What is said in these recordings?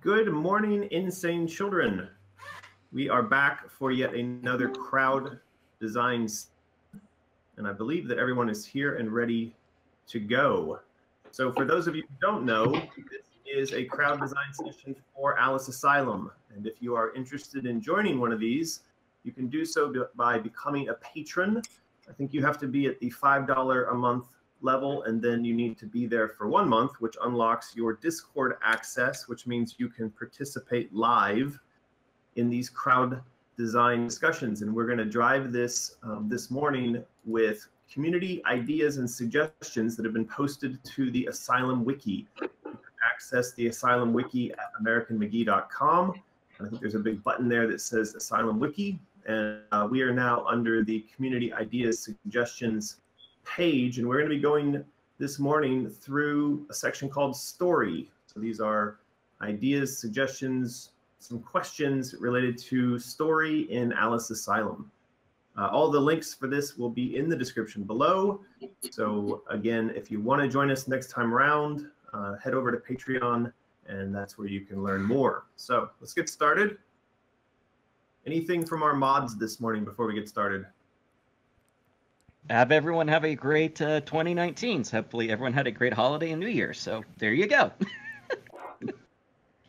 Good morning, insane children. We are back for yet another crowd designs, and I believe that everyone is here and ready to go. So for those of you who don't know, this is a crowd design session for Alice Asylum, and if you are interested in joining one of these, you can do so by becoming a patron. I think you have to be at the $5 a month level, and then you need to be there for 1 month, which unlocks your Discord access, which means you can participate live in these crowd design discussions. And we're going to drive this this morning with community ideas and suggestions that have been posted to the Asylum Wiki. You can access the Asylum Wiki at AmericanMcGee.com. And I think there's a big button there that says Asylum Wiki. And we are now under the community ideas suggestions page, and we're going to be going this morning through a section called Story. So these are ideas, suggestions, some questions related to story in Alice Asylum. All the links for this will be in the description below. So again, if you want to join us next time around, head over to Patreon, and that's where you can learn more. So let's get started. Anything from our mods this morning before we get started? Have everyone have a great 2019. So hopefully everyone had a great holiday and New Year. So there you go.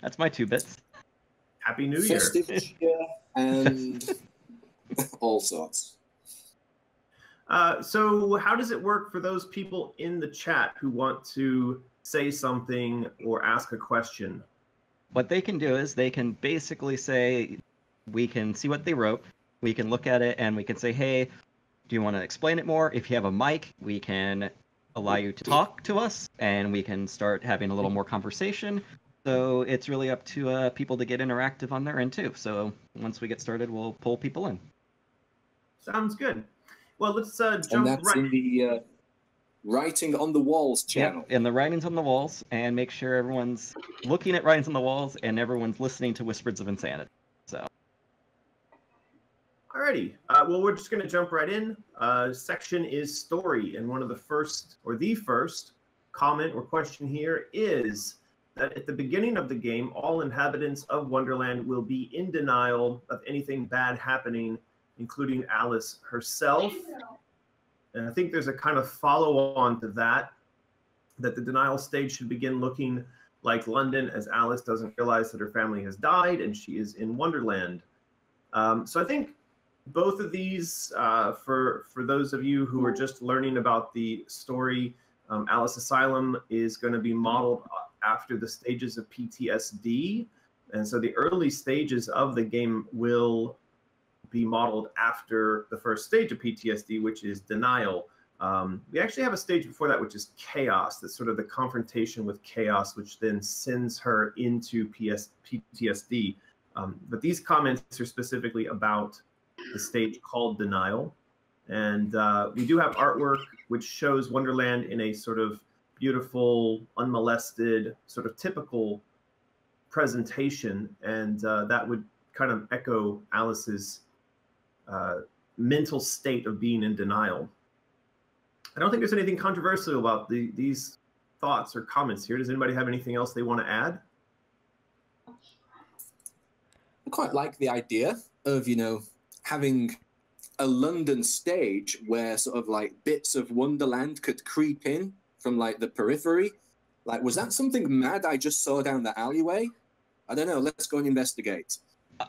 That's my 2 bits. Happy New Year. Festive cheer and all sorts. So how does it work for those people in the chat who want to say something or ask a question? What they can do is they can basically say, we can see what they wrote, we can look at it, and we can say, hey, do you want to explain it more? If you have a mic, we can allow you to talk to us, and we can start having a little more conversation. So it's really up to people to get interactive on their end, too. So once we get started, we'll pull people in. Sounds good. Well, let's jump and that's right in the Writing on the Walls channel. Yep, in the Writings on the Walls, and make sure everyone's looking at Writings on the Walls and everyone's listening to Whispers of Insanity. So. Alrighty, well, we're just going to jump right in. Section is story, and one of the first, or the first, comment or question here is that at the beginning of the game, all inhabitants of Wonderland will be in denial of anything bad happening, including Alice herself. And I think there's a kind of follow-on to that, that the denial stage should begin looking like London, as Alice doesn't realize that her family has died and she is in Wonderland. So I think both of these, for those of you who are just learning about the story, Alice Asylum is going to be modeled after the stages of PTSD. And so the early stages of the game will be modeled after the first stage of PTSD, which is denial. We actually have a stage before that, which is chaos. That's sort of the confrontation with chaos, which then sends her into PTSD. But these comments are specifically about the stage called denial. And we do have artwork which shows Wonderland in a sort of beautiful, unmolested, sort of typical presentation. And that would kind of echo Alice's mental state of being in denial. I don't think there's anything controversial about these thoughts or comments here. Does anybody have anything else they want to add? I quite like the idea of, having a London stage where sort of like bits of Wonderland could creep in from like the periphery. Like, was that something mad I just saw down the alleyway? I don't know. Let's go and investigate.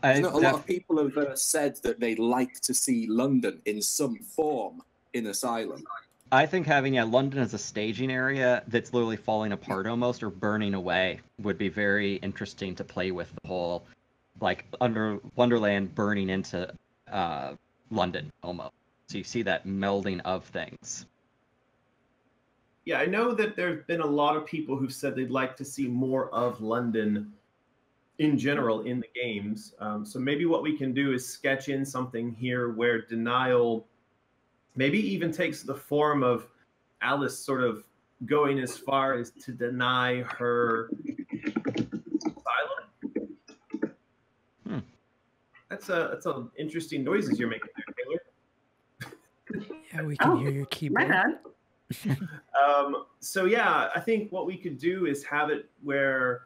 A lot of people have said that they'd like to see London in some form in Asylum. I think having London as a staging area that's literally falling apart almost or burning away would be very interesting to play with, the whole like under Wonderland burning into London almost. So you see that melding of things. Yeah, I know that there's been a lot of people who've said they'd like to see more of London in general in the games. So maybe what we can do is sketch in something here where denial maybe even takes the form of Alice sort of going as far as to deny her asylum. That's an interesting noises you're making there, Taylor. Yeah, we can hear your keyboard. My bad. So yeah, I think what we could do is have it where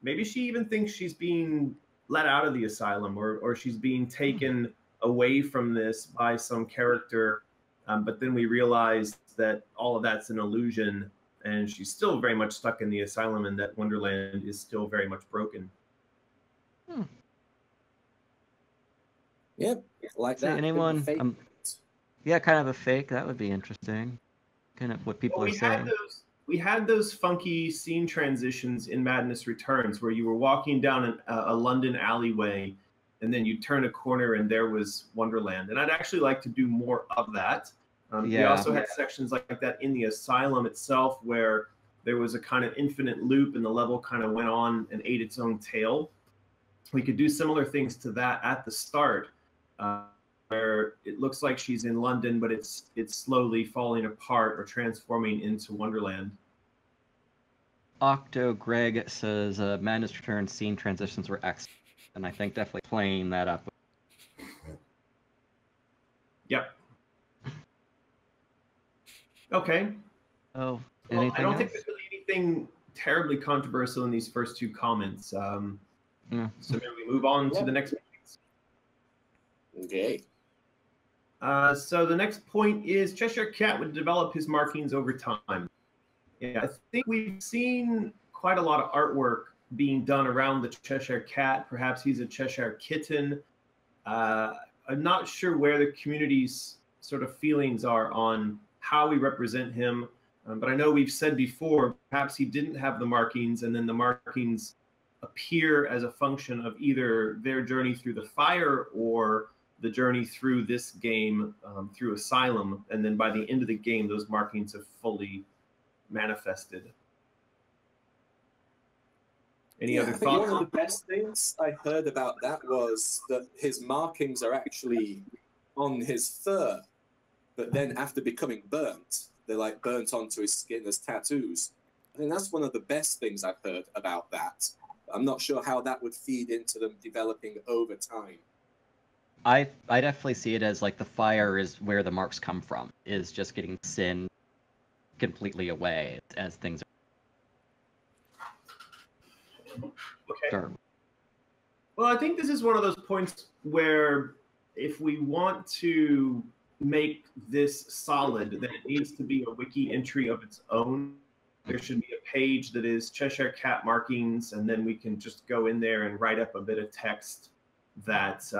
maybe she even thinks she's being let out of the asylum, or she's being taken away from this by some character. But then we realize that all of that's an illusion, and she's still very much stuck in the asylum, and that Wonderland is still very much broken. Yep, like that. Anyone? Yeah, kind of a fake. That would be interesting. Kind of what people are saying. We had those funky scene transitions in Madness Returns where you were walking down a London alleyway, and then you turn a corner and there was Wonderland. And I'd actually like to do more of that. We also had sections like that in the asylum itself where there was a kind of infinite loop and the level kind of went on and ate its own tail. We could do similar things to that at the start, where it looks like she's in London, but it's slowly falling apart or transforming into Wonderland. Octo Greg says Madness Return scene transitions were excellent, and I think definitely playing that up. Yep. Okay. Oh, well, I don't think there's really anything terribly controversial in these first two comments. So maybe we move on to the next point. Okay. So the next point is Cheshire Cat would develop his markings over time. Yeah, I think we've seen quite a lot of artwork being done around the Cheshire Cat. Perhaps he's a Cheshire Kitten. I'm not sure where the community's sort of feelings are on how we represent him. But I know we've said before, perhaps he didn't have the markings, and then the markings appear as a function of either their journey through the fire or the journey through this game, through Asylum. And then by the end of the game, those markings have fully manifested. Any other thoughts? One of the best things I heard about that was that his markings are actually on his fur, but then after becoming burnt, they're like burnt onto his skin as tattoos. I think that's one of the best things I've heard about that. I'm not sure how that would feed into them developing over time. I definitely see it as like the fire is where the marks come from, is just getting sin completely away as things are. Well, I think this is one of those points where if we want to make this solid, then it needs to be a wiki entry of its own. There should be a page that is Cheshire Cat markings, and then we can just go in there and write up a bit of text that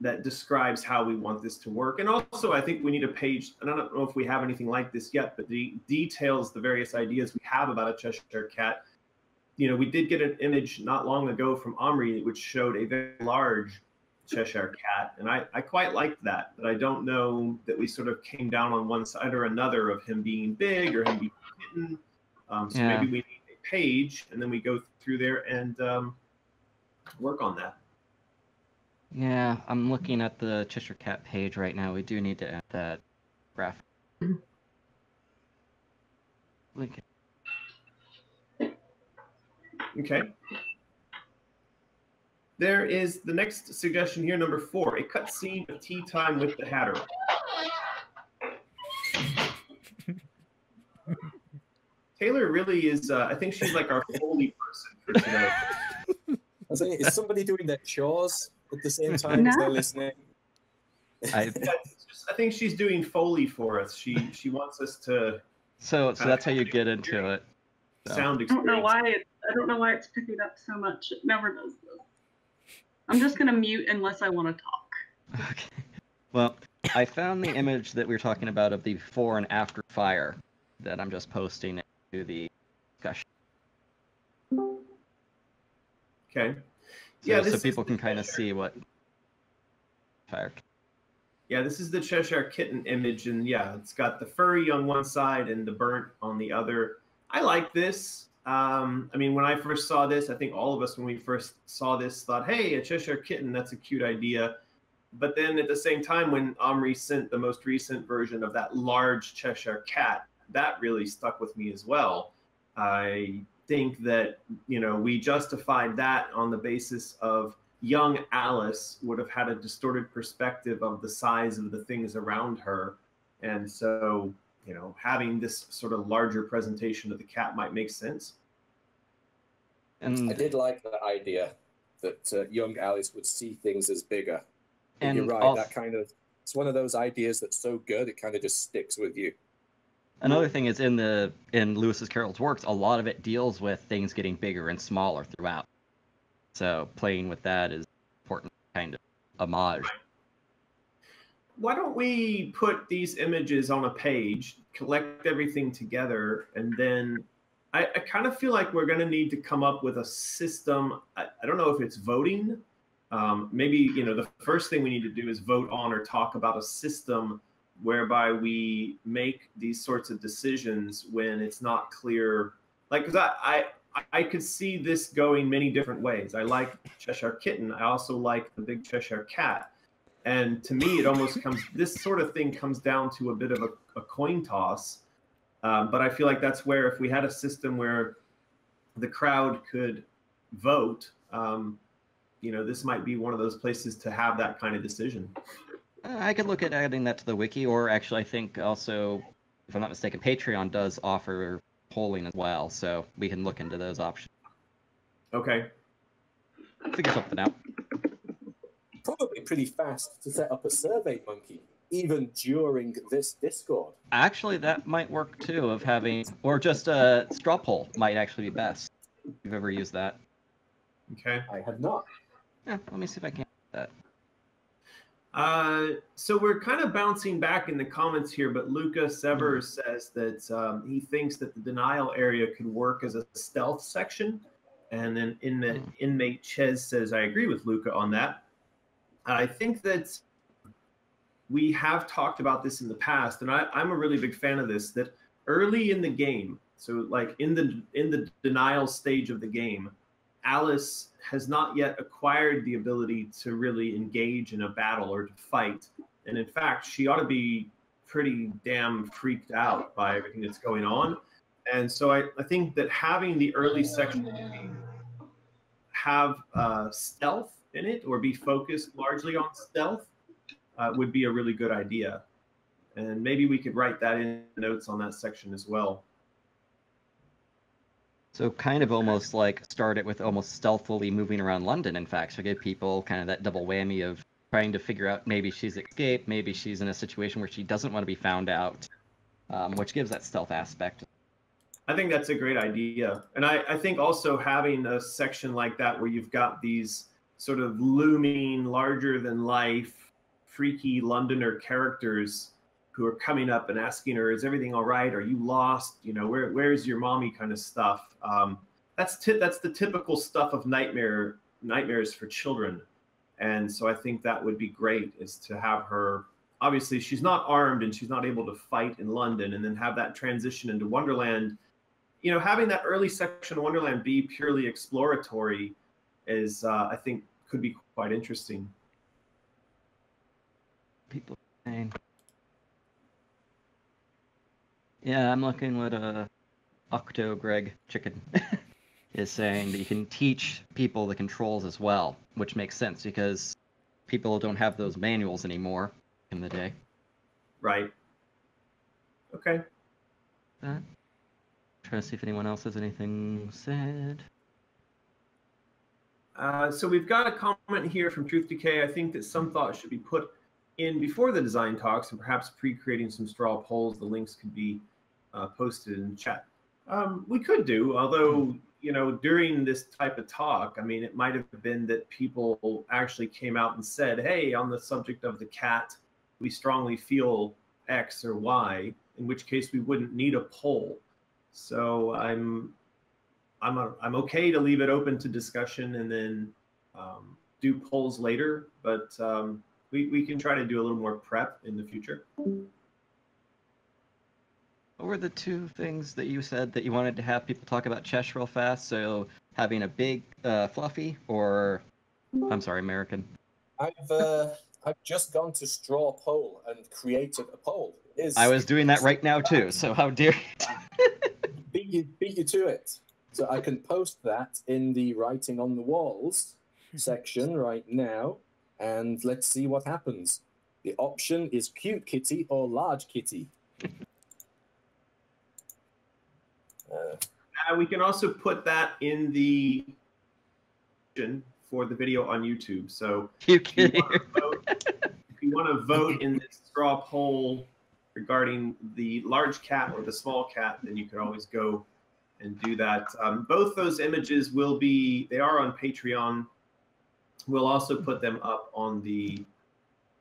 that describes how we want this to work. And also, I think we need a page, and I don't know if we have anything like this yet, but the details the various ideas we have about a Cheshire Cat. You know, we did get an image not long ago from Omri, which showed a very large Cheshire Cat, and I quite liked that, but I don't know that we sort of came down on one side or another of him being big or him being hidden. So maybe we need a page, and then we go through there and work on that. Yeah, I'm looking at the Cheshire Cat page right now. We do need to add that graphic. Okay. There is the next suggestion here, number 4, a cutscene of Tea Time with the Hatter. Taylor really is, I think she's like our Foley person for today. I say, is somebody doing their chores at the same time as they're listening? I think she's doing Foley for us. She wants us to. So that's how you get into it. So. Sound experience. I don't know why it's picking up so much. It never does this. I'm just gonna mute unless I want to talk. Okay. Well, I found the image that we were talking about of the before and after fire that I'm just posting into the discussion. Okay. So people can kind of see what fire. Yeah, this is the Cheshire Kitten image, and yeah, it's got the furry on one side and the burnt on the other. I like this. I mean, when I first saw this, I think all of us, when we first saw this, thought, hey, a Cheshire Kitten, that's a cute idea. But then at the same time, when Omri sent the most recent version of that large Cheshire Cat, that really stuck with me as well. I think that, you know, we justified that on the basis of young Alice would have had a distorted perspective of the size of the things around her. And so, you know, having this sort of larger presentation of the cat might make sense. And I did like that idea that young Alice would see things as bigger. But And you're right, also- that kind of, it's one of those ideas that's so good, it kind of just sticks with you. Another thing is in Lewis's Carroll's works, a lot of it deals with things getting bigger and smaller throughout. So playing with that is important kind of homage. Why don't we put these images on a page, collect everything together, and then I kind of feel like we're going to need to come up with a system. I don't know if it's voting. Maybe, the first thing we need to do is vote on or talk about a system whereby we make these sorts of decisions when it's not clear. Like, because I could see this going many different ways. I like Cheshire Kitten. I also like the Big Cheshire Cat. And to me, it almost this sort of thing comes down to a bit of a coin toss. But I feel like that's where if we had a system where the crowd could vote, this might be one of those places to have that kind of decision. I could look at adding that to the wiki, or actually I think also, if I'm not mistaken, Patreon does offer polling as well, so we can look into those options. Okay. Figure something out. Probably pretty fast to set up a survey monkey, even during this Discord. Actually, that might work too, of having, or just a straw poll might actually be best. If you've ever used that. Okay. I have not. Yeah, let me see if I can do that. So we're kind of bouncing back in the comments here, but Luca Severs says that he thinks that the denial area could work as a stealth section. And then inmate Ches says, I agree with Luca on that. I think that we have talked about this in the past, and I'm a really big fan of this, that early in the game, so like in the denial stage of the game, Alice has not yet acquired the ability to really engage in a battle or to fight. And in fact, she ought to be pretty damn freaked out by everything that's going on. And so I think that having the early section of the game have stealth in it or be focused largely on stealth would be a really good idea. And maybe we could write that in notes on that section as well. So kind of almost like start it with almost stealthily moving around London, in fact, so give people kind of that double whammy of trying to figure out maybe she's escaped, maybe she's in a situation where she doesn't want to be found out, which gives that stealth aspect. I think that's a great idea. And I think also having a section like that where you've got these sort of looming, larger than life, freaky Londoner characters who are coming up and asking her, is everything all right? Are you lost? Where's your mommy kind of stuff. That's the typical stuff of nightmares for children. And so I think that would be great, is to have her, obviously she's not armed and she's not able to fight in London, and then have that transition into Wonderland. Having that early section of Wonderland be purely exploratory is, I think, could be quite interesting. People saying. Yeah, I'm looking what Octo Greg Chicken is saying, that you can teach people the controls as well, which makes sense because people don't have those manuals anymore in the day. Right. Okay. Trying to see if anyone else has anything said. So we've got a comment here from Truth Decay. I think that some thought should be put in before the design talks, and perhaps pre-creating some straw polls. The links could be posted in chat. We could do, although, during this type of talk, I mean, it might have been that people actually came out and said, hey, on the subject of the cat, we strongly feel X or Y, in which case we wouldn't need a poll. So I'm okay to leave it open to discussion and then do polls later, but we can try to do a little more prep in the future. What were the two things that you said that you wanted to have people talk about Chesh real fast? So having a big fluffy, or I'm sorry, American. I've just gone to straw poll and created a poll. I was doing that right now too, so how dare you? Beat you to it. So I can post that in the writing on the walls section right now, and let's see what happens. The option is cute kitty or large kitty. We can also put that in the for the video on YouTube. So You if you kidding? want to vote in this straw poll regarding the large cat or the small cat, then you can always go and do that. Both those images they are on Patreon. We'll also put them up on the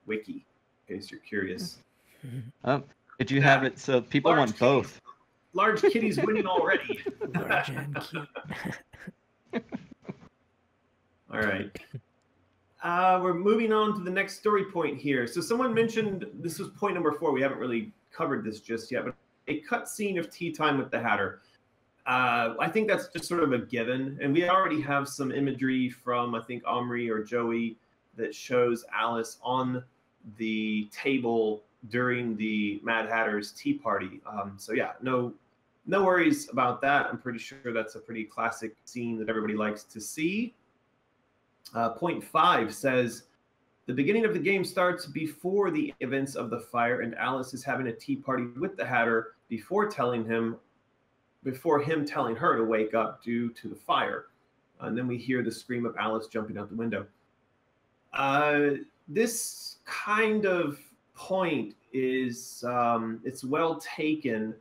wiki, in case you're curious. Did you have it so people want both? Large kitty's winning already. Large and cute. All right. We're moving on to the next story point here. So someone mentioned, this was point number 4. We haven't really covered this just yet, but a cutscene of Tea Time with the Hatter. I think that's just sort of a given. And we already have some imagery from, I think, Omri or Joey that shows Alice on the table during the Mad Hatter's tea party. So yeah, no worries about that. I'm pretty sure that's a pretty classic scene that everybody likes to see. Point 5 says, the beginning of the game starts before the events of the fire, and Alice is having a tea party with the Hatter before him telling her to wake up due to the fire. And then we hear the scream of Alice jumping out the window. This kind of point is, it's well taken.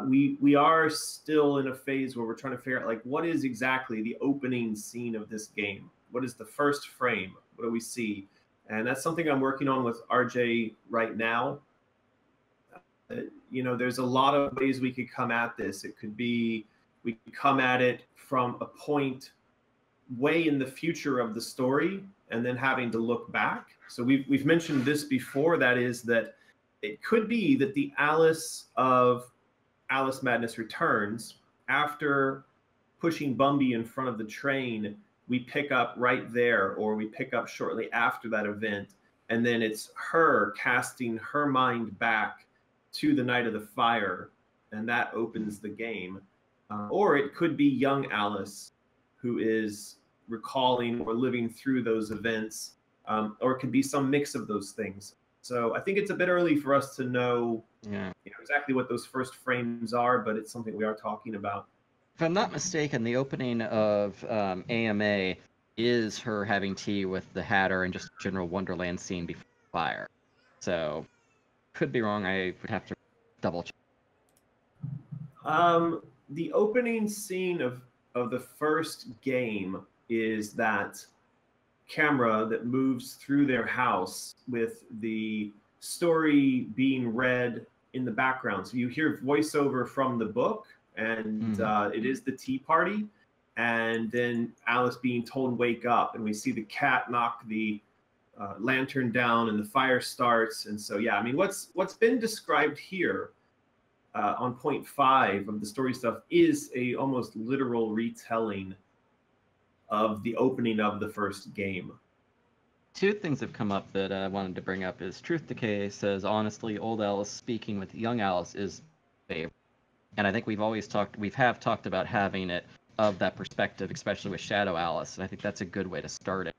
We are still in a phase where we're trying to figure out, like, what is exactly the opening scene of this game? What is the first frame? What do we see? And that's something I'm working on with RJ right now. There's a lot of ways we could come at this. It could be we could come at it from a point way in the future of the story and then having to look back. So we've mentioned this before. That is that it could be that the Alice of Alice Madness Returns, after pushing Bumby in front of the train, we pick up right there, or we pick up shortly after that event, and then it's her casting her mind back to the night of the fire, and that opens the game. Or it could be young Alice who is recalling or living through those events, or it could be some mix of those things. So I think it's a bit early for us to know, exactly what those first frames are, but it's something we are talking about. If I'm not mistaken, the opening of AMA is her having tea with the Hatter and just a general Wonderland scene before fire. So, could be wrong. I would have to double check. The opening scene of the first game is that camera that moves through their house with the story being read in the background. So you hear voiceover from the book, and it is the tea party, and then Alice being told wake up, and we see the cat knock the lantern down, and the fire starts. And so yeah, I mean, what's been described here on point 5 of the story stuff is a almost literal retelling of the opening of the first game. 2 things have come up that I wanted to bring up is Truth Decay says, honestly, old Alice speaking with young Alice is favorite. And I think we have talked about having it of that perspective, especially with Shadow Alice. And I think that's a good way to start it.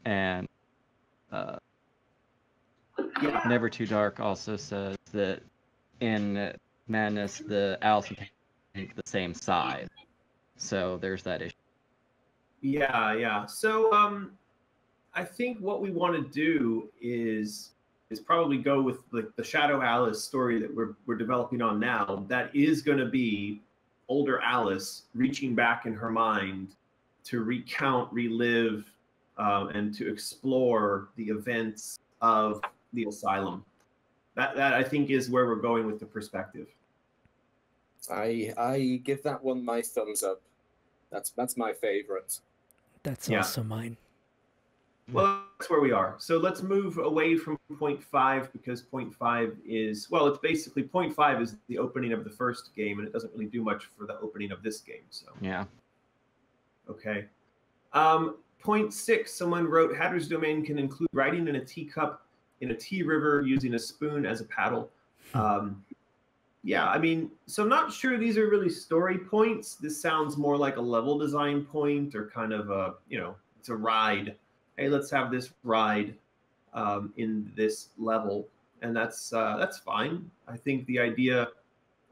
And Never Too Dark also says that in Madness, the Alice and Tank the same size. So there's that issue. Yeah. So I think what we want to do is probably go with the Shadow Alice story that we're developing on now. That is going to be older Alice reaching back in her mind to recount, relive, and to explore the events of the Asylum. That I think is where we're going with the perspective. I give that one my thumbs up. That's my favorite. That's also mine. Well, that's where we are. So let's move away from point 5, because point 5 is, well, it's basically point 5 is the opening of the first game, and it doesn't really do much for the opening of this game. So yeah. Okay. Point 6, someone wrote, Hatter's Domain can include writing in a teacup in a tea river using a spoon as a paddle. Yeah, I mean, so I'm not sure these are really story points. This sounds more like a level design point, or kind of a, it's a ride. Hey, let's have this ride in this level, and that's fine. I think the idea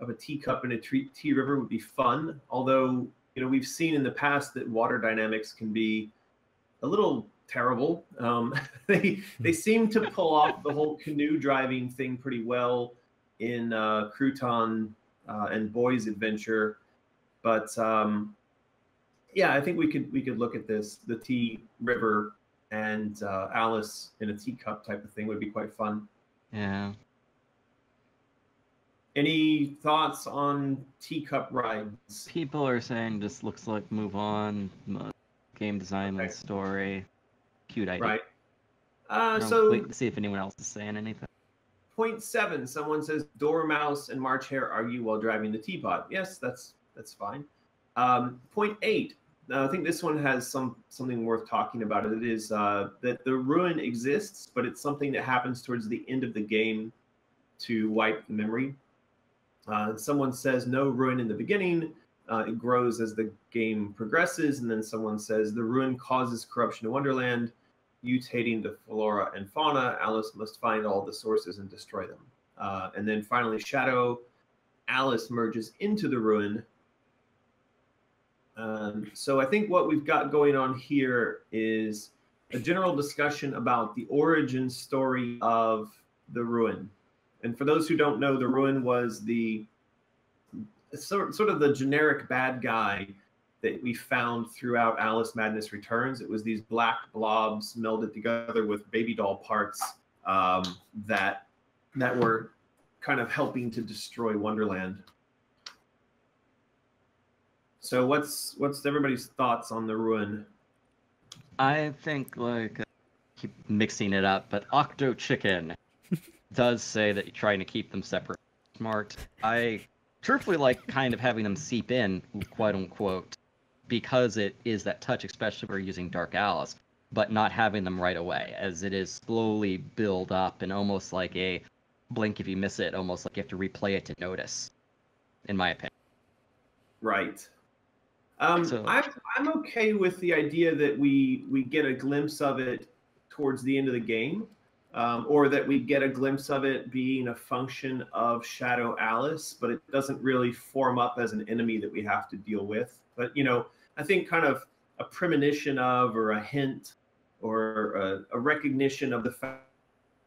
of a teacup in a tea river would be fun. Although, you know, we've seen in the past that water dynamics can be a little terrible. They seem to pull off the whole canoe driving thing pretty well in Crouton and Boy's Adventure, but yeah, I think we could look at this. The tea river and Alice in a teacup type of thing would be quite fun. Yeah. Any thoughts on teacup rides? People are saying just looks like move on. Game design and story. Cute idea. Right. So wait to see if anyone else is saying anything. Point 7, someone says Dormouse and March Hare argue while driving the teapot. Yes, that's fine. Point 8, I think this one has something worth talking about. It is that the ruin exists, but it's something that happens towards the end of the game to wipe the memory. Someone says no ruin in the beginning. It grows as the game progresses, and then someone says the ruin causes corruption in Wonderland, mutating the flora and fauna. Alice must find all the sources and destroy them. And then finally, Shadow Alice merges into the ruin. So I think what we've got going on here is a general discussion about the origin story of the ruin. And for those who don't know, the ruin was the sort of the generic bad guy that we found throughout Alice Madness Returns. It was these black blobs melded together with baby doll parts that were kind of helping to destroy Wonderland. So what's everybody's thoughts on the ruin? I think keep mixing it up, but Octo Chicken does say that you're trying to keep them separate. Smart. I truthfully like kind of having them seep in, quote unquote, because it is that touch, especially if we're using Dark Alice, but not having them right away, as it is slowly build up and almost like a blink if you miss it, almost like you have to replay it to notice, in my opinion. Right. I'm okay with the idea that we get a glimpse of it towards the end of the game, or that we get a glimpse of it being a function of Shadow Alice, but it doesn't really form up as an enemy that we have to deal with. But, you know, I think kind of a premonition of, or a hint, or a recognition of the fact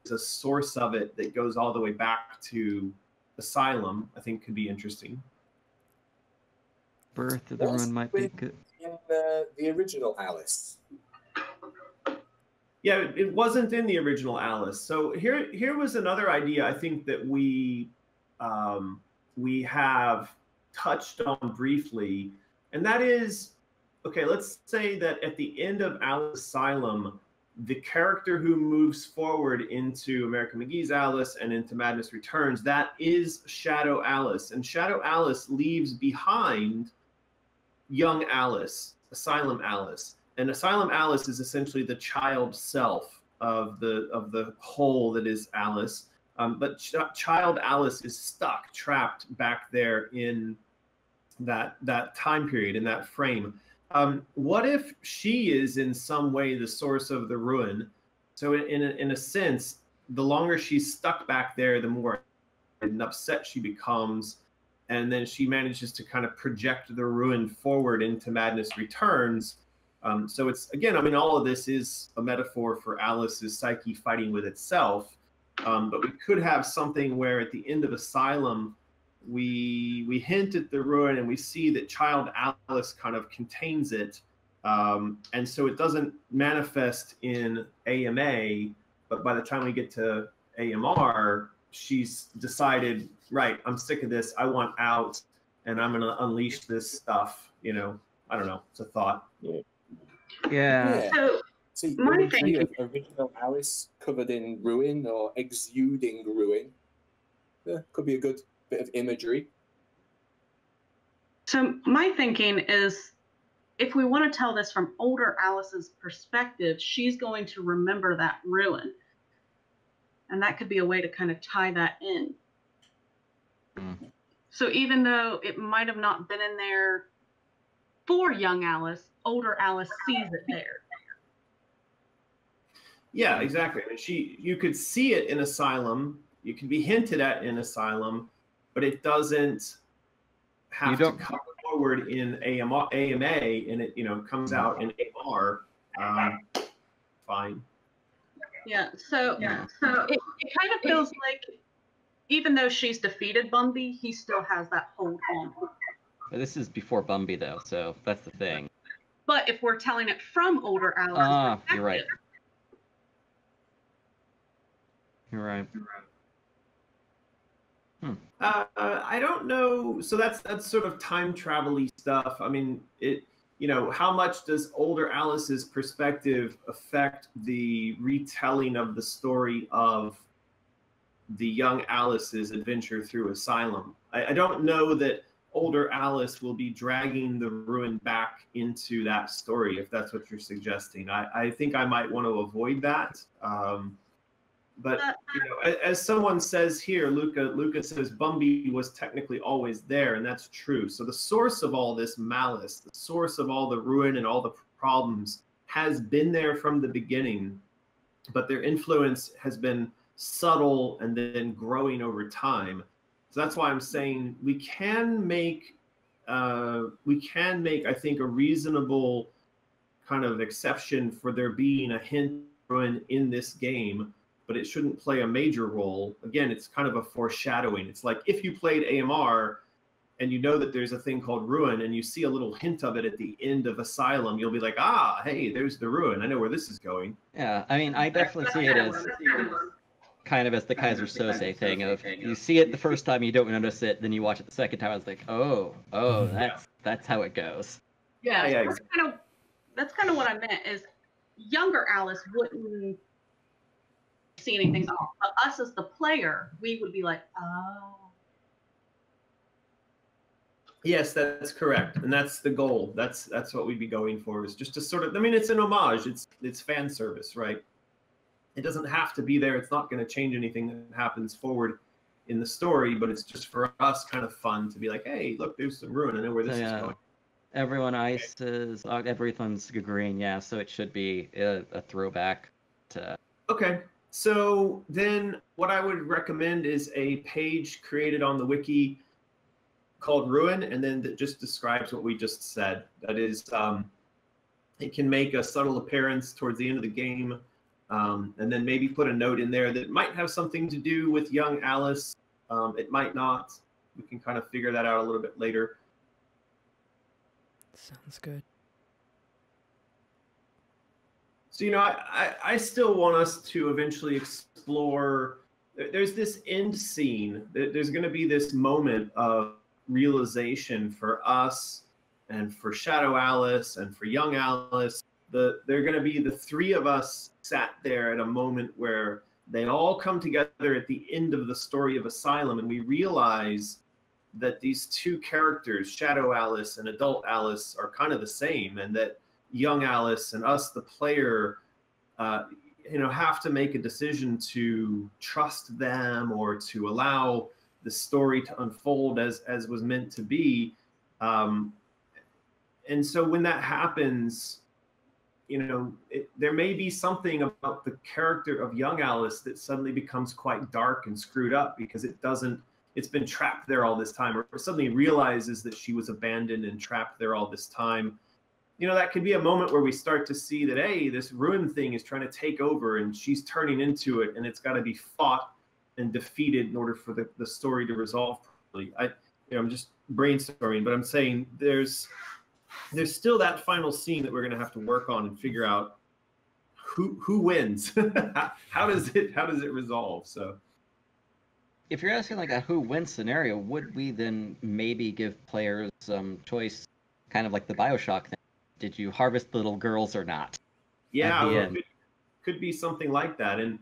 there's a source of it that goes all the way back to Asylum, I think could be interesting. Birth of the Ruin might be good. In the original Alice. Yeah, it wasn't in the original Alice. So here was another idea I think that we have touched on briefly, and that is, okay, let's say that at the end of Alice Asylum, the character who moves forward into American McGee's Alice and into Madness Returns, that is Shadow Alice. And Shadow Alice leaves behind young Alice, Asylum Alice. And Asylum Alice is essentially the child self of the whole that is Alice. But child Alice is stuck, trapped back there in that time period, in that frame. What if she is in some way the source of the ruin? So in a sense, the longer she's stuck back there, the more upset she becomes. And then she manages to kind of project the ruin forward into Madness Returns. So it's, again, I mean, all of this is a metaphor for Alice's psyche fighting with itself. But we could have something where at the end of Asylum, we hint at the ruin and we see that child Alice kind of contains it. And so it doesn't manifest in AMA, but by the time we get to AMR, she's decided, right, I'm sick of this, I want out, and I'm going to unleash this stuff, you know. I don't know, it's a thought. Yeah. So my thing of original Alice covered in ruin or exuding ruin. Yeah, could be a good bit of imagery. So my thinking is, if we want to tell this from older Alice's perspective, she's going to remember that ruin. And that could be a way to kind of tie that in. So even though it might have not been in there for young Alice, older Alice sees it there. Yeah, exactly. I mean, you could see it in Asylum. You could be hinted at in Asylum. but it doesn't have to don't- come forward in AMA, and it comes out in AMR. Fine. Yeah. So it kind of feels like even though she's defeated Bumby, he still has that hold on. But this is before Bumby, though, so that's the thing. But if we're telling it from older Alice's perspective, you're right. You're right. I don't know. So that's sort of time travel-y stuff. I mean, how much does older Alice's perspective affect the retelling of the story of the young Alice's adventure through Asylum? I don't know that older Alice will be dragging the ruin back into that story, if that's what you're suggesting. I think I might want to avoid that. But as someone says here, Luca says Bumby was technically always there, and that's true. So the source of all this malice, the source of all the ruin and all the problems has been there from the beginning, but their influence has been subtle and then growing over time. So that's why I'm saying we can make, I think, a reasonable kind of exception for there being a hint of ruin in this game, but it shouldn't play a major role. Again, it's kind of a foreshadowing. It's like if you played AMR and you know that there's a thing called ruin and you see a little hint of it at the end of Asylum, you'll be like, hey, there's the ruin. I know where this is going. Yeah, I mean, I definitely see it as kind of as the Kaiser Sose thing of you see it the first time, you don't notice it, then you watch it the second time, it's like, oh, that's how it goes. Yeah, exactly. That's kind of what I meant is younger Alice wouldn't see anything off. But us as the player, we would be like, oh. Yes, that's correct, and that's the goal. That's what we'd be going for, is just to sort of. I mean, it's an homage. It's fan service, right? It doesn't have to be there. It's not going to change anything that happens forward in the story, but it's just for us kind of fun to be like, hey, look, there's some ruin. I know where this is going. Everyone ices, everyone's green, yeah, so it should be a throwback to... Okay, so then what I would recommend is a page created on the wiki called Ruin, and then that just describes what we just said. That is, it can make a subtle appearance towards the end of the game, and then maybe put a note in there that might have something to do with young Alice. It might not. We can kind of figure that out a little bit later. Sounds good. So, I still want us to eventually explore. There's this end scene. There's going to be this moment of realization for us and for Shadow Alice and for young Alice. They're going to be the three of us sat there at a moment where they all come together at the end of the story of Asylum, and we realize that these two characters, Shadow Alice and Adult Alice, are kind of the same, and that young Alice and us, the player, have to make a decision to trust them or to allow the story to unfold as was meant to be. And so when that happens, there may be something about the character of young Alice that suddenly becomes quite dark and screwed up because it's been trapped there all this time, or suddenly realizes that she was abandoned and trapped there all this time. That could be a moment where we start to see that, hey, this ruin thing is trying to take over and she's turning into it, and it's got to be fought and defeated in order for the story to resolve properly. I'm just brainstorming, but I'm saying there's still that final scene that we're going to have to work on and figure out who wins. How does it resolve? So if you're asking like a who wins scenario, would we then maybe give players some choice, kind of like the BioShock thing? Did you harvest the little girls or not? Yeah, it could be something like that. And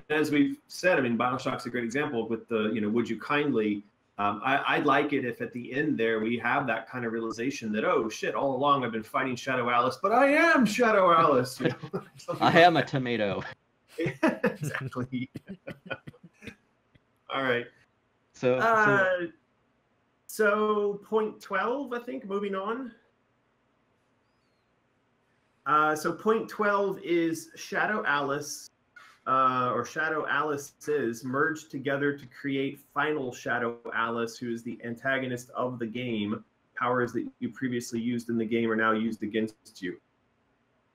as we've said, I mean, BioShock's a great example with the, would you kindly, I'd like it if at the end there we have that kind of realization that, oh shit, all along I've been fighting Shadow Alice, but I am Shadow Alice. I am a tomato. Exactly. All right. So point 12, I think, moving on. So point 12 is Shadow Alice or Shadow Alices merge together to create Final Shadow Alice, who is the antagonist of the game. Powers that you previously used in the game are now used against you.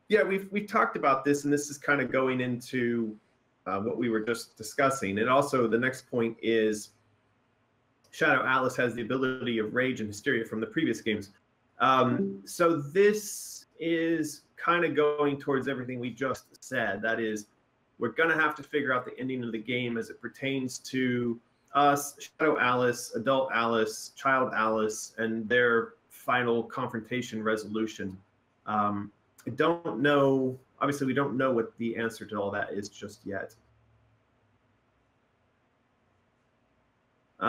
Yeah, we've talked about this, and this is kind of going into what we were just discussing. And also, the next point is Shadow Alice has the ability of rage and hysteria from the previous games. So this is kind of going towards everything we just said. That is, we're going to have to figure out the ending of the game as it pertains to us, Shadow Alice, Adult Alice, Child Alice, and their final confrontation resolution. I don't know. Obviously, we don't know what the answer to all that is just yet.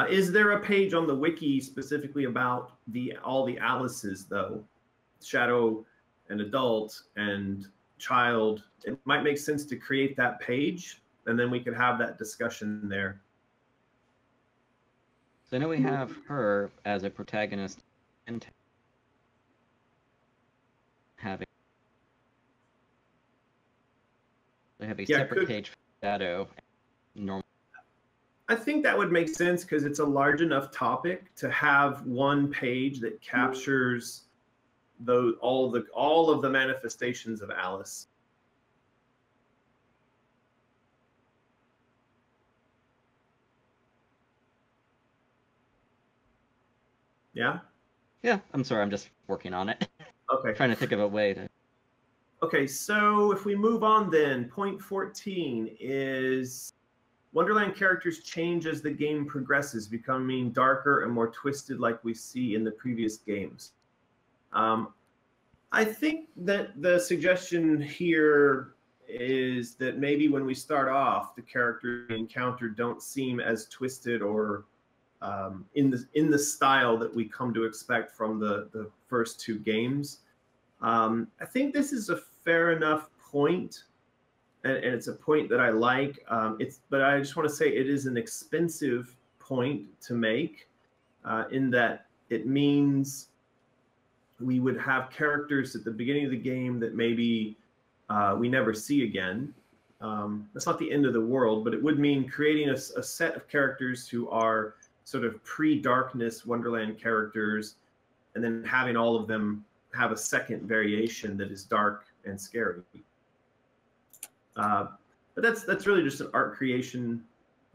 Is there a page on the wiki specifically about all the Alices, though? Shadow and Adult and Child. It might make sense to create that page, and then we could have that discussion there. So I know we have her as a protagonist and having they have a separate page for Shadow. Normal. I think that would make sense because it's a large enough topic to have one page that captures all of the manifestations of Alice. Yeah? Yeah, I'm sorry, I'm just working on it. Okay. Trying to think of a way to... Okay, so if we move on then, point 14 is Wonderland characters change as the game progresses, becoming darker and more twisted like we see in the previous games. I think that the suggestion here is that maybe when we start off, the characters we encounter don't seem as twisted or in the style that we come to expect from the first two games. I think this is a fair enough point, and it's a point that I like. But I just want to say it is an expensive point to make, in that it means we would have characters at the beginning of the game that maybe we never see again. That's not the end of the world, but it would mean creating a set of characters who are sort of pre-darkness Wonderland characters, and then having all of them have a second variation that is dark and scary. But that's really just an art creation,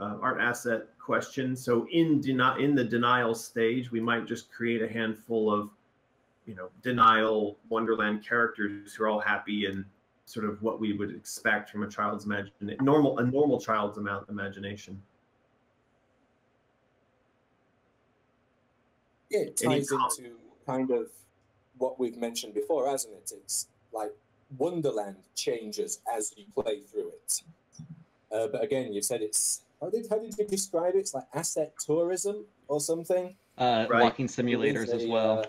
art asset question. So in the denial stage, we might just create a handful of, denial Wonderland characters who are all happy and sort of what we would expect from a child's imagination, a normal child's imagination. Yeah, it ties into kind of what we've mentioned before, hasn't it? It's like Wonderland changes as you play through it. But again, you said it's how did you describe it? It's like asset tourism or something. Right. Walking simulators as well.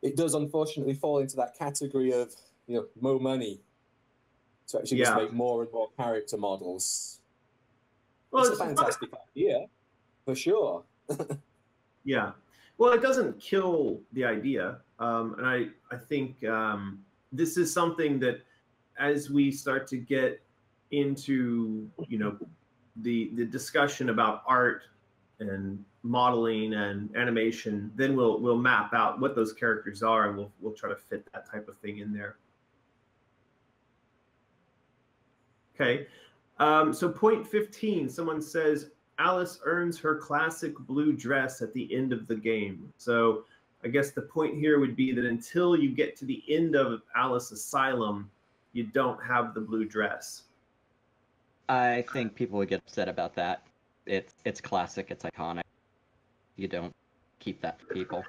It does unfortunately fall into that category of more money to actually just make more and more character models. Well, it's a fantastic idea, for sure. Yeah. Well, it doesn't kill the idea. And I think this is something that as we start to get into, the discussion about art and modeling and animation, then we'll map out what those characters are, and we'll try to fit that type of thing in there. Okay. So point 15, someone says, Alice earns her classic blue dress at the end of the game. So I guess the point here would be that until you get to the end of Alice Asylum, you don't have the blue dress. I think people would get upset about that. It's classic, it's iconic. You don't keep that for people.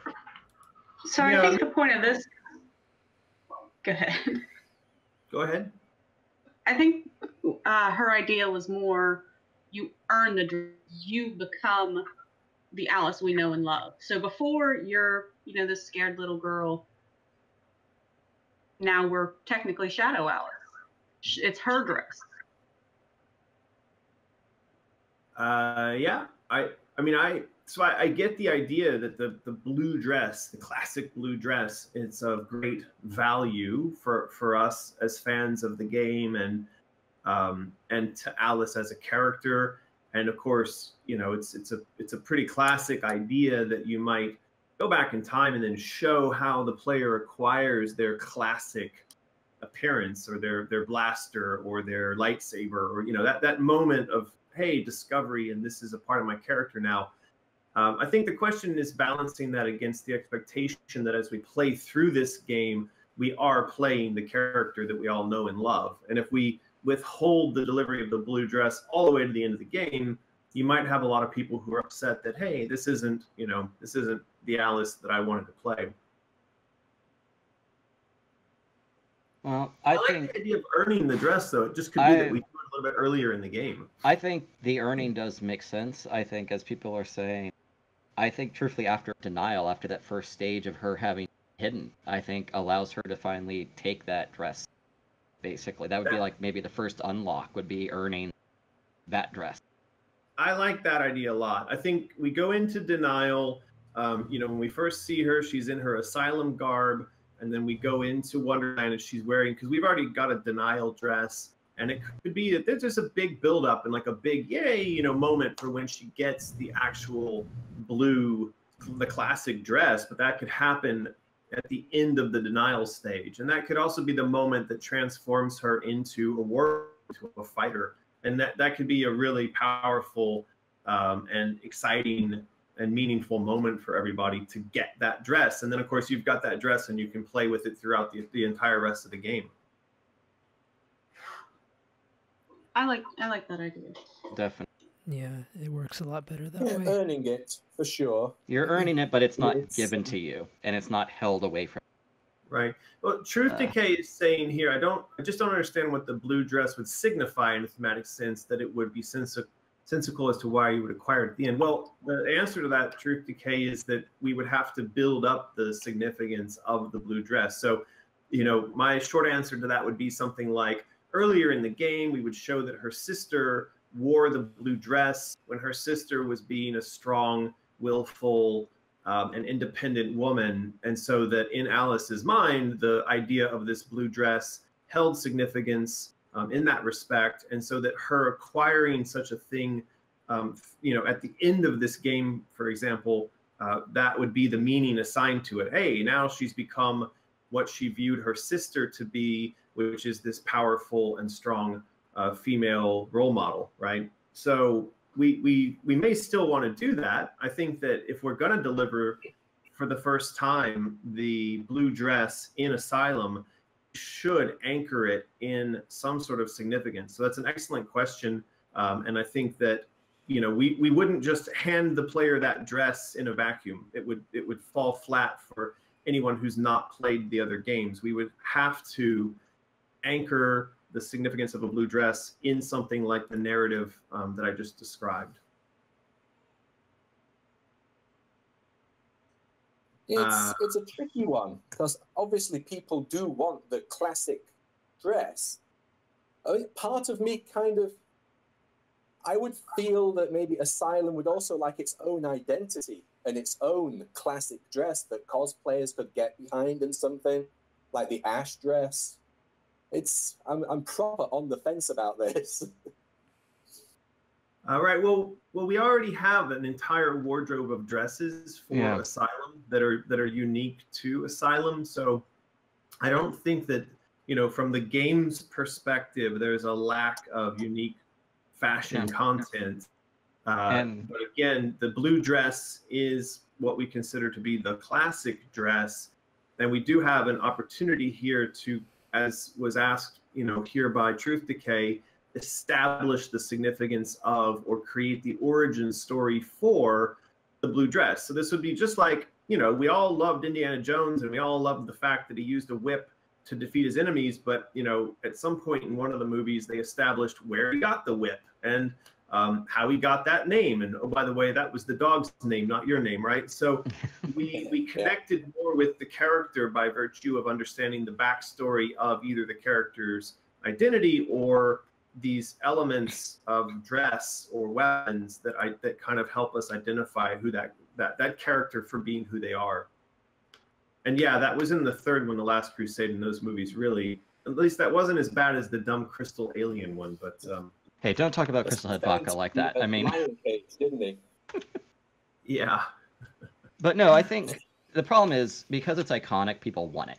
So I think the point of this... Go ahead. Go ahead. I think her idea was more, you earn you become the Alice we know and love. So before you're, this scared little girl, now we're technically Shadow Alice. It's her dress. Yeah. I get the idea that the blue dress, the classic blue dress, it's of great value for us as fans of the game, and and to Alice as a character. And of course, you know, it's a pretty classic idea that you might go back in time and then show how the player acquires their classic appearance, or their blaster, or their lightsaber, or, you know, that moment of, hey, discovery, and this is a part of my character now. I think the question is balancing that against the expectation that as we play through this game, we are playing the character that we all know and love. And if we withhold the delivery of the blue dress all the way to the end of the game, you might have a lot of people who are upset that, hey, this isn't the Alice that I wanted to play. Well, I like the idea of earning the dress, though. It just could be that we do it a little bit earlier in the game. I think the earning does make sense. I think, as people are saying, I think truthfully after denial, after that first stage of her having hidden, I think allows her to finally take that dress. Basically, that would be like maybe the first unlock would be earning that dress. I like that idea a lot. I think we go into denial. You know, when we first see her, she's in her asylum garb, and then we go into Wonderland and she's wearing, because we've already got a denial dress, and it could be that there's just a big buildup and like a big yay, you know, moment for when she gets the actual blue, the classic dress, but that could happen at the end of the denial stage. And that could also be the moment that transforms her into a warrior, into a fighter. And that could be a really powerful and exciting and meaningful moment for everybody to get that dress. And then, of course, you've got that dress and you can play with it throughout the entire rest of the game. I like that idea. Definitely. Yeah, it works a lot better that Yeah, way. earning it for sure. You're earning it, but it's not given to you, and it's not held away from you. Right. Well, Truth Decay is saying here, I just don't understand what the blue dress would signify in a thematic sense, that it would be sensical as to why you would acquire it at the end. Well, the answer to that, Truth Decay, is that we would have to build up the significance of the blue dress. So, you know, my short answer to that would be something like, earlier in the game, we would show that her sister wore the blue dress when her sister was being a strong, willful, and independent woman. And so that in Alice's mind, the idea of this blue dress held significance in that respect. And so that her acquiring such a thing, you know, at the end of this game, for example, that would be the meaning assigned to it. Hey, now she's become what she viewed her sister to be, which is this powerful and strong female role model, right? So we may still want to do that. I think that if we're going to deliver for the first time the blue dress in Asylum, should anchor it in some sort of significance. So that's an excellent question, and I think that, you know, we wouldn't just hand the player that dress in a vacuum. It would fall flat for anyone who's not played the other games. We would have to anchor the significance of a blue dress in something like the narrative that I just described. It's a tricky one, because obviously people do want the classic dress. I mean, part of me I would feel that maybe Asylum would also like its own identity and its own classic dress that cosplayers could get behind, and something like the Ash dress. I'm proper on the fence about this. All right. Well, we already have an entire wardrobe of dresses for Asylum that are unique to Asylum. So I don't think that, you know, from the game's perspective, there's a lack of unique fashion content. But again, the blue dress is what we consider to be the classic dress, and we do have an opportunity here to, as was asked, you know, here by Truth Decay, establish the significance of, or create the origin story for the blue dress. So this would be just like, you know, we all loved Indiana Jones and we all loved the fact that he used a whip to defeat his enemies, but, you know, at some point in one of the movies, they established where he got the whip and how he got that name. And, oh, by the way, that was the dog's name, not your name, right? So we connected more with the character by virtue of understanding the backstory of either the character's identity or these elements of dress or weapons that kind of help us identify who that character for being who they are. And yeah, that was in the third one, The Last Crusade, and those movies really At least that wasn't as bad as the dumb crystal alien one, but Hey, don't talk about Crystal Head vodka like that. I mean, Lion Cage, didn't he? yeah. but no, I think the problem is because it's iconic, people want it.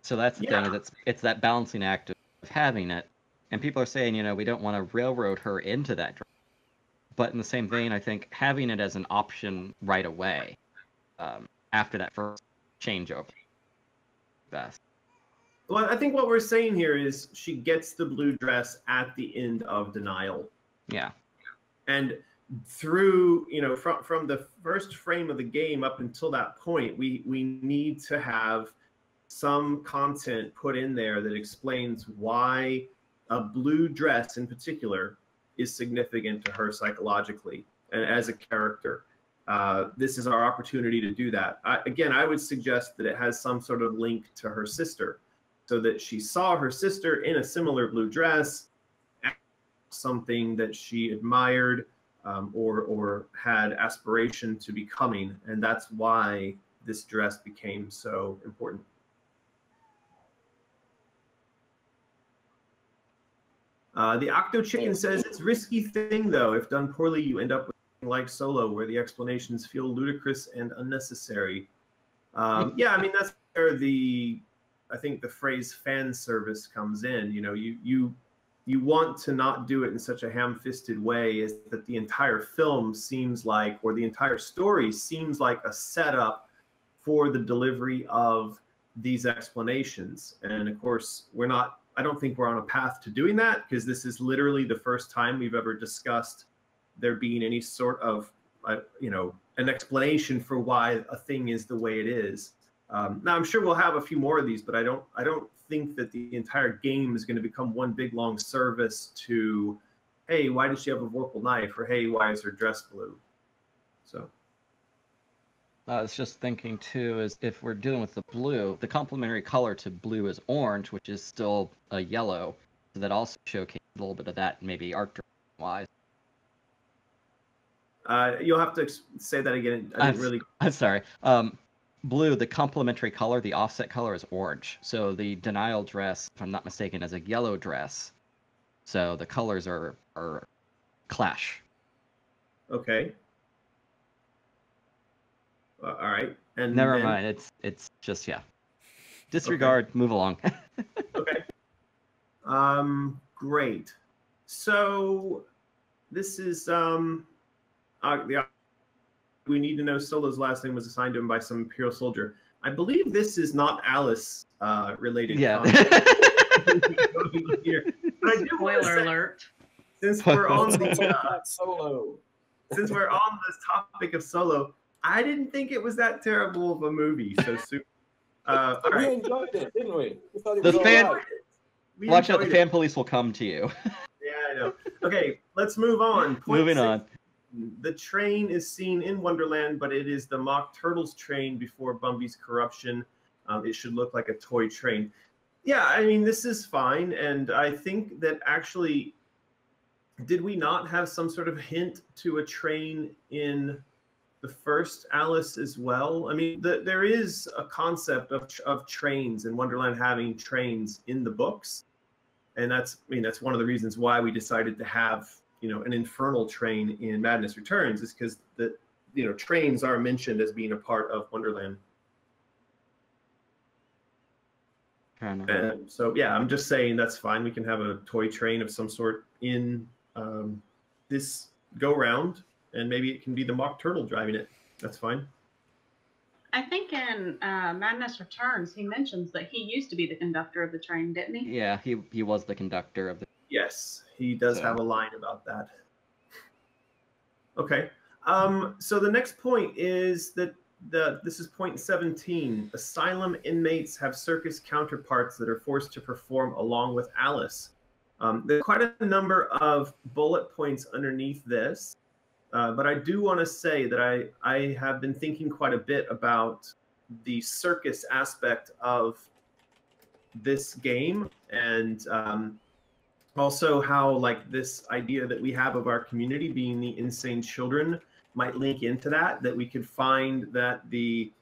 So that's the Yeah. thing. It's that balancing act of having it, and people are saying, we don't want to railroad her into that. But in the same vein, I think having it as an option right away, after that first changeover, best. Well, I think what we're saying here is she gets the blue dress at the end of Denial. Yeah. And through, from the first frame of the game up until that point, we need to have some content put in there that explains why a blue dress in particular is significant to her psychologically and as a character. This is our opportunity to do that. I would suggest that it has some sort of link to her sister, so that she saw her sister in a similar blue dress, something that she admired or had aspiration to becoming, and that's why this dress became so important. The Octo Chicken says, it's a risky thing, though. If done poorly, you end up with something like Solo, where the explanations feel ludicrous and unnecessary. Yeah, I mean, that's where I think the phrase fan service comes in. You want to not do it in such a ham-fisted way as that the entire film seems like, or the entire story seems like a setup for the delivery of these explanations. And of course, I don't think we're on a path to doing that, because this is literally the first time we've ever discussed there being any sort of, an explanation for why a thing is the way it is. Now, I'm sure we'll have a few more of these, but I don't think that the entire game is going to become one big long service to, hey, why does she have a vorpal knife? Or, hey, why is her dress blue? So. I was just thinking, too, is if we're dealing with the blue, the complementary color to blue is orange, which is still a yellow. So that also showcases a little bit of that, maybe art wise. You'll have to say that again. I'm sorry. Blue, the complementary color, the offset color is orange. So the Denial dress, if I'm not mistaken, is a yellow dress. So the colors are clash. Okay. All right. And never mind. It's just, yeah. Disregard. Okay. Move along. Okay. Great. So this is we need to know Solo's last name was assigned to him by some Imperial soldier. I believe this is not Alice related. Yeah. Spoiler alert. Since we're on the Solo. Since we're on this topic of Solo, I didn't think it was that terrible of a movie so soon. We enjoyed it, didn't we? We thought it the was fan. all right. Watch out! The fan police will come to you. Yeah, I know. Okay, let's move on. Moving on. The train is seen in Wonderland, but it is the Mock Turtles train before Bumby's corruption. It should look like a toy train. Yeah, I mean, this is fine. And I think that actually, did we not have some sort of hint to a train in the first Alice as well? I mean, there is a concept of trains and Wonderland having trains in the books. And that's one of the reasons why we decided to have an infernal train in Madness Returns, is because trains are mentioned as being a part of Wonderland. And so yeah, I'm just saying that's fine. We can have a toy train of some sort in this go round, and maybe it can be the Mock Turtle driving it. That's fine. I think in Madness Returns, he mentions that he used to be the conductor of the train, didn't he? Yeah, he was the conductor of the. Yes, he does have a line about that. Okay. So the next point is that this is point 17. Asylum inmates have circus counterparts that are forced to perform along with Alice. There's quite a number of bullet points underneath this, but I do want to say that I have been thinking quite a bit about the circus aspect of this game, and also how, like, this idea that we have of our community being the insane children might link into that we could find that the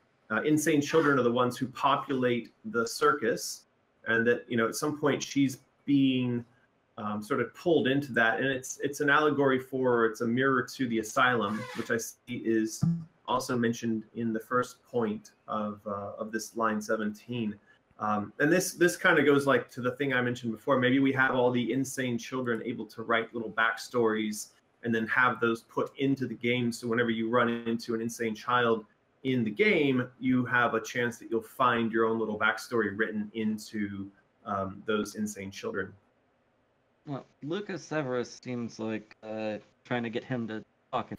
insane children are the ones who populate the circus, and that at some point she's being sort of pulled into that, and it's an allegory for, it's a mirror to the asylum, which I see is also mentioned in the first point of this line 17. And this kind of goes like to the thing I mentioned before. Maybe we have all the insane children able to write little backstories and then have those put into the game. So whenever you run into an insane child in the game, you have a chance that you'll find your own little backstory written into those insane children. Well, Lucas Severus seems like trying to get him to talk, and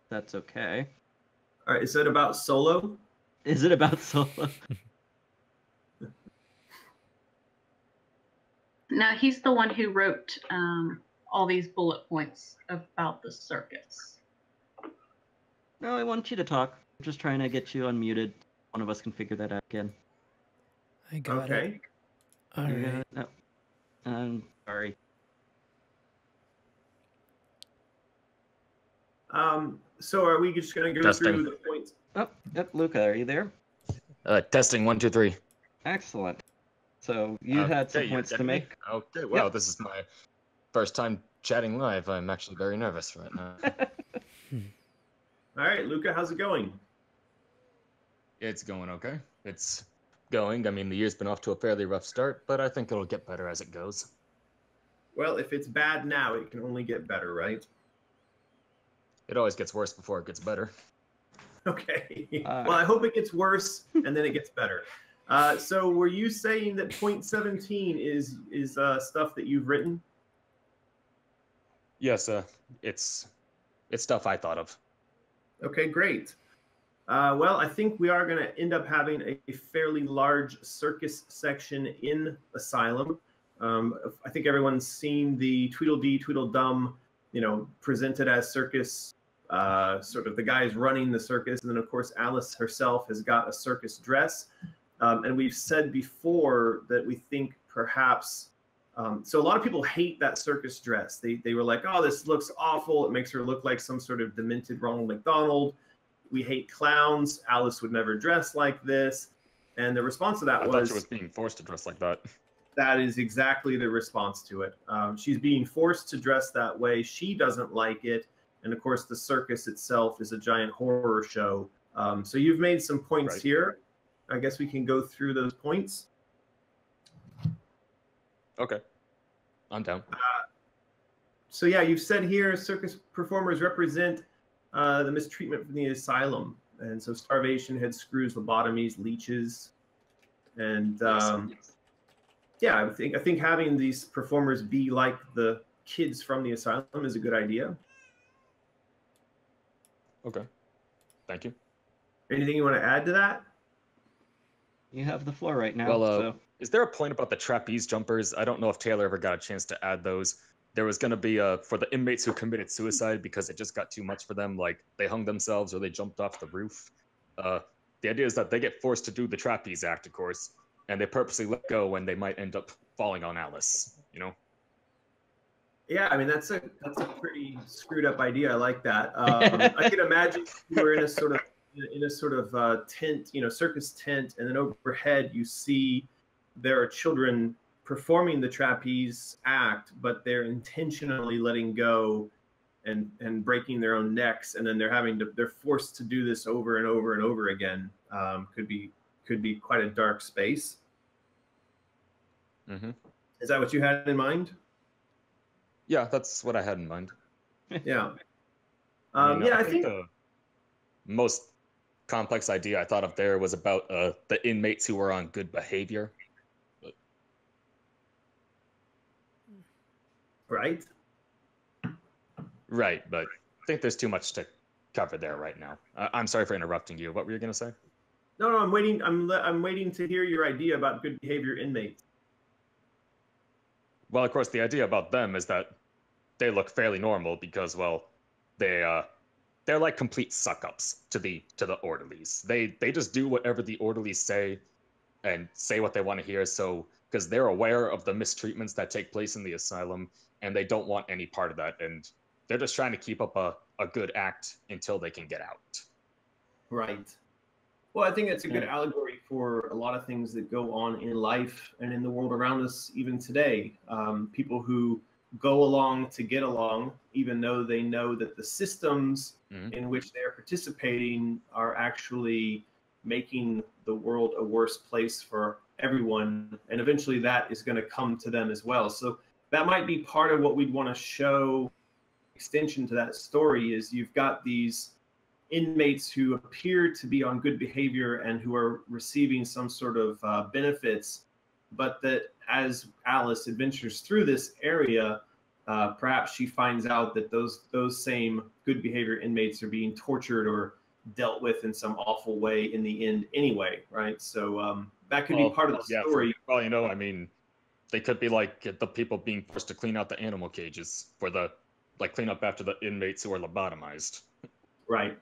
that's okay. All right, is that about Solo? Is it about Solo? No, he's the one who wrote all these bullet points about the circus. No, I want you to talk. I'm just trying to get you unmuted. One of us can figure that out again. I got it. Okay. All You right. got it? No. I'm sorry. So are we just going to go Testing. through the points? Oh, yep, Luca, are you there? Testing 1, 2, 3. Excellent. So you had some Okay, points you're to getting make. me? Okay, wow, Yep. this is my first time chatting live. I'm actually very nervous right now. All right, Luca, how's it going? It's going okay. It's going. I mean, the year's been off to a fairly rough start, but I think it'll get better as it goes. Well, if it's bad now, it can only get better, right? It always gets worse before it gets better. Okay. Well, I hope it gets worse and then it gets better. So were you saying that point 17 is stuff that you've written? Yes, it's stuff I thought of. Okay, great. Well, I think we are going to end up having a fairly large circus section in Asylum. I think everyone's seen the Tweedledee, Tweedledum, presented as circus, sort of the guys running the circus. And then, of course, Alice herself has got a circus dress. And we've said before that we think perhaps, so a lot of people hate that circus dress. They were like, oh, this looks awful. It makes her look like some sort of demented Ronald McDonald. We hate clowns. Alice would never dress like this. And the response to that I was... thought she was being forced to dress like that. That is exactly the response to it. She's being forced to dress that way. She doesn't like it. And of course, the circus itself is a giant horror show. So you've made some points here. I guess we can go through those points. Okay. I'm down. So yeah, you've said here circus performers represent the mistreatment from the asylum. And so starvation, head screws, lobotomies, leeches. And yeah, I think having these performers be like the kids from the asylum is a good idea. Okay. Thank you. Anything you want to add to that? You have the floor right now. Well, so. Is there a point about the trapeze jumpers? I don't know if Taylor ever got a chance to add those. There was going to be for the inmates who committed suicide because it just got too much for them, like they hung themselves or they jumped off the roof. The idea is that they get forced to do the trapeze act, of course, and they purposely let go when they might end up falling on Alice, Yeah, I mean that's a pretty screwed up idea. I like that. I can imagine you were in a sort of tent, circus tent, and then overhead you see there are children performing the trapeze act, but they're intentionally letting go and breaking their own necks, and then they're forced to do this over and over and over again. Could be quite a dark space. Mm-hmm. Is that what you had in mind? Yeah, that's what I had in mind. Yeah. I think the most complex idea I thought of there was about the inmates who were on good behavior. Right. Right, but I think there's too much to cover there right now. I'm sorry for interrupting you. What were you going to say? No, I'm waiting. I'm waiting to hear your idea about good behavior inmates. Well, of course, the idea about them is that they look fairly normal because, well, they're like complete suck-ups to the orderlies. They just do whatever the orderlies say and say what they want to hear. So because they're aware of the mistreatments that take place in the asylum, and they don't want any part of that, and they're just trying to keep up a good act until they can get out. Right. Well, I think that's a good allegory for a lot of things that go on in life and in the world around us even today. People who go along to get along, even though they know that the systems in which they're participating are actually making the world a worse place for everyone. And eventually that is going to come to them as well. So that might be part of what we'd want to show. Extension to that story is you've got these inmates who appear to be on good behavior and who are receiving some sort of benefits, but that as Alice adventures through this area, perhaps she finds out that those same good behavior inmates are being tortured or dealt with in some awful way in the end anyway, right? So that could be part of the story. Well, you know, I mean, they could be like the people being forced to clean out the animal cages for the, like, clean up after the inmates who are lobotomized. Right.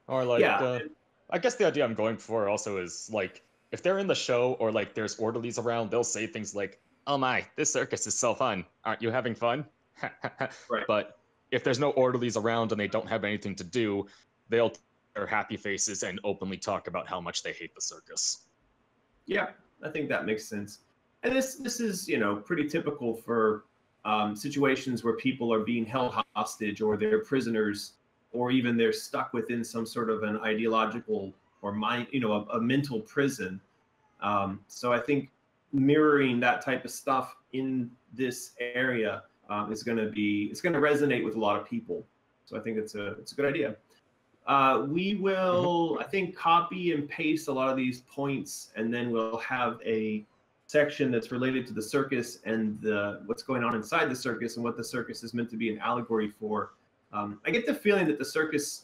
Or like, I guess the idea I'm going for also is like, if they're in the show or like there's orderlies around, they'll say things like, "Oh my, this circus is so fun. Aren't you having fun?" Right. But if there's no orderlies around and they don't have anything to do, they'll their happy faces and openly talk about how much they hate the circus. Yeah, I think that makes sense. And this is, you know, pretty typical for situations where people are being held hostage or they're prisoners, or even they're stuck within some sort of an ideological or mind, you know, a mental prison. So I think mirroring that type of stuff in this area is going to resonate with a lot of people. So I think it's a good idea. We will, I think, copy and paste a lot of these points, and then we'll have a section that's related to the circus and what's going on inside the circus and what the circus is meant to be an allegory for. I get the feeling that the circus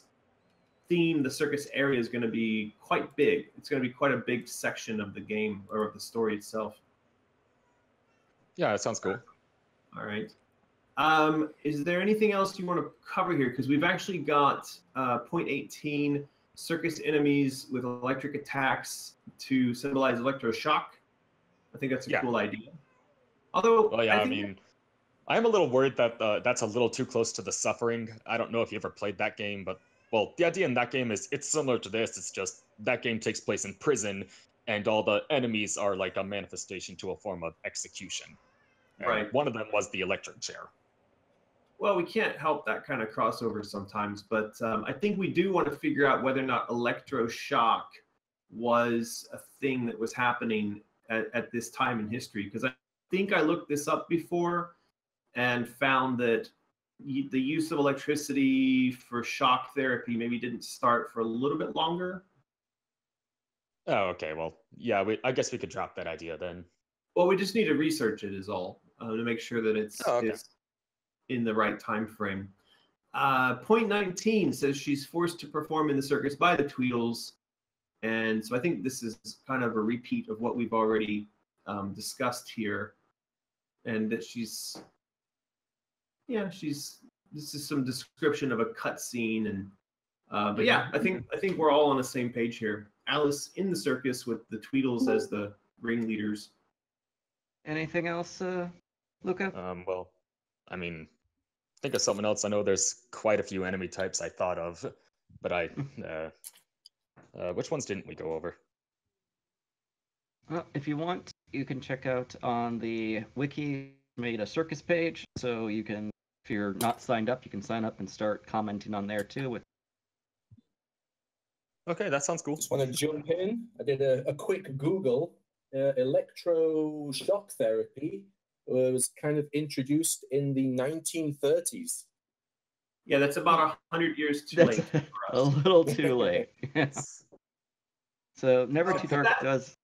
theme, the circus area is going to be quite big. It's going to be quite a big section of the game or of the story itself. Yeah, that sounds cool. All right. Is there anything else you want to cover here? Because we've actually got point 18, circus enemies with electric attacks to symbolize electroshock. I think that's a cool idea. Although, well, yeah, I mean, I'm a little worried that that's a little too close to the Suffering. I don't know if you ever played that game, but, well, the idea in that game is it's similar to this. It's just that game takes place in prison, and all the enemies are like a manifestation to a form of execution. And right. One of them was the electric chair. Well, we can't help that kind of crossover sometimes, but I think we do want to figure out whether or not electroshock was a thing that was happening at this time in history, because I think I looked this up before and found that the use of electricity for shock therapy maybe didn't start for a little bit longer. Oh, okay. Well, yeah, I guess we could drop that idea then. Well, we just need to research it is all, to make sure that it's in the right time frame. Point 19 says she's forced to perform in the circus by the Tweedles. And so I think this is kind of a repeat of what we've already discussed here. And that this is some description of a cutscene. And but yeah, I think we're all on the same page here. Alice in the circus with the Tweedles as the ringleaders. Anything else, Luca? Well, I mean, think of something else. I know there's quite a few enemy types I thought of, but which ones didn't we go over? Well, if you want, you can check out on the wiki, made a circus page, so you can, if you're not signed up, you can sign up and start commenting on there too. Okay, that sounds cool. Just want to jump in. I did a quick Google. Electroshock therapy was kind of introduced in the 1930s. Yeah, that's about 100 years too late. A little too late. So Never Too Dark does.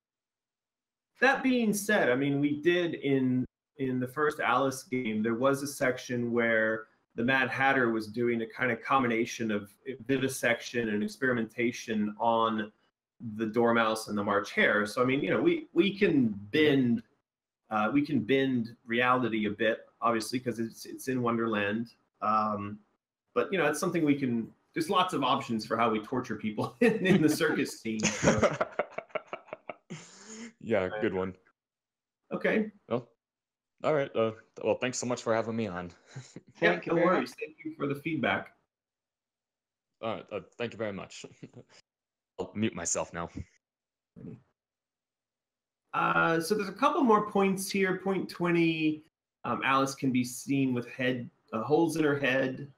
That being said, I mean, we did in the first Alice game, there was a section where the Mad Hatter was doing a kind of combination of vivisection and experimentation on the Dormouse and the March Hare. So I mean, you know, we can bend reality a bit, obviously, because it's in Wonderland. But you know, it's something we can. There's lots of options for how we torture people in the circus scene. So. Yeah, good one. Okay. Well, all right. Well, thanks so much for having me on. Yeah, no worries. Thank you for the feedback. Thank you very much. I'll mute myself now. So there's a couple more points here. Point 20, Alice can be seen with holes in her head.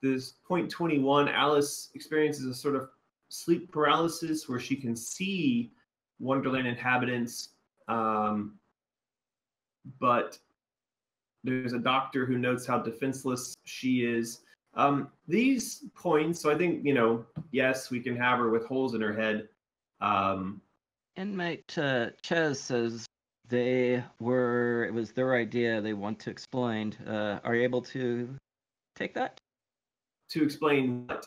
There's point 21, Alice experiences a sort of sleep paralysis where she can see Wonderland inhabitants, but there's a doctor who notes how defenseless she is. These points, so I think, yes, we can have her with holes in her head. Inmate Ches says it was their idea, they want to explain. Are you able to take that? To explain what?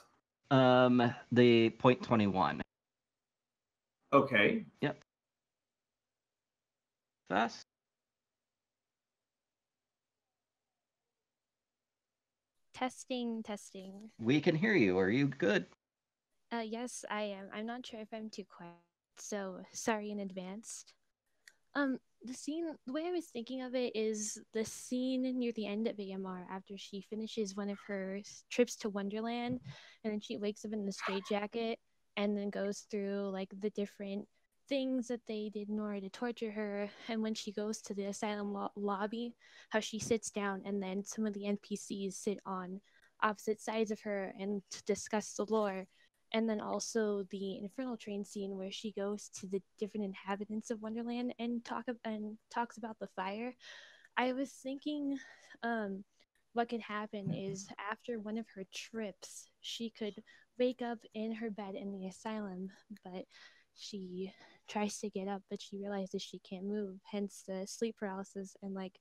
The point 21. Okay. Yep. Fast. Testing, testing. We can hear you. Are you good? Yes, I am. I'm not sure if I'm too quiet, so sorry in advance. The way I was thinking of it is the scene near the end of AMR after she finishes one of her trips to Wonderland, and then she wakes up in the straitjacket and then goes through like the different things that they did in order to torture her. And when she goes to the asylum lobby, how she sits down and then some of the NPCs sit on opposite sides of her and to discuss the lore. And then also the infernal train scene where she goes to the different inhabitants of Wonderland and talks about the fire. I was thinking what could happen is after one of her trips she could wake up in her bed in the asylum, but she tries to get up but she realizes she can't move, hence the sleep paralysis. And like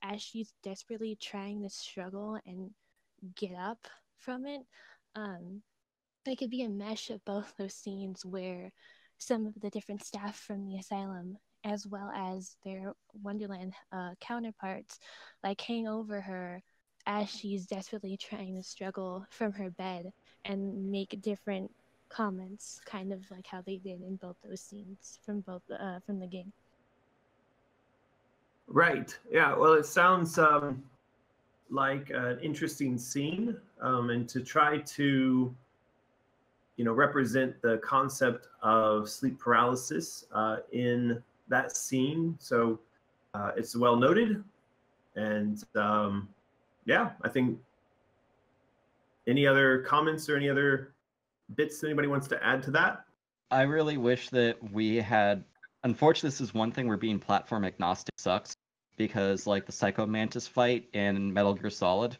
as she's desperately trying to struggle and get up from it, it could be a mesh of both those scenes where some of the different staff from the asylum, as well as their Wonderland counterparts, like hang over her as she's desperately trying to struggle from her bed and make different comments, kind of like how they did in both those scenes from the game. Right. Yeah. Well, it sounds like an interesting scene, and to try to represent the concept of sleep paralysis in that scene. So it's well noted. And yeah, I think any other comments or any other bits anybody wants to add to that? I really wish that we had. Unfortunately, this is one thing where being platform agnostic sucks, because like the Psycho Mantis fight in Metal Gear Solid,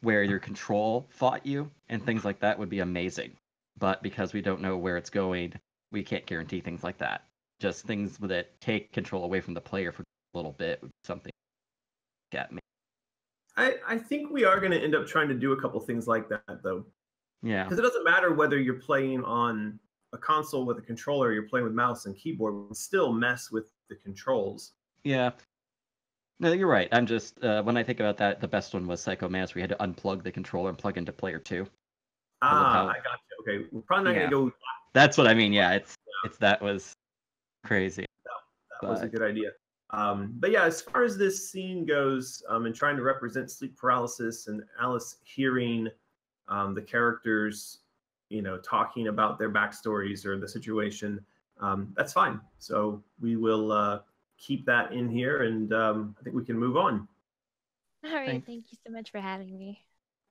where your control fought you and things like that would be amazing. But because we don't know where it's going, we can't guarantee things like that. Just things that take control away from the player for a little bit would be something at me. I think we are going to end up trying to do a couple things like that, though. Yeah. Because it doesn't matter whether you're playing on a console with a controller or you're playing with mouse and keyboard, we can still mess with the controls. Yeah. No, you're right. I'm just, when I think about that, the best one was Psycho Mantis. We had to unplug the controller and plug into player 2. I got you. Okay, we're probably not going to go. That's what I mean. Yeah, that was crazy. That was a good idea. But yeah, as far as this scene goes, and trying to represent sleep paralysis and Alice hearing the characters, talking about their backstories or the situation, that's fine. So we will keep that in here, and I think we can move on. All right, thank you so much for having me.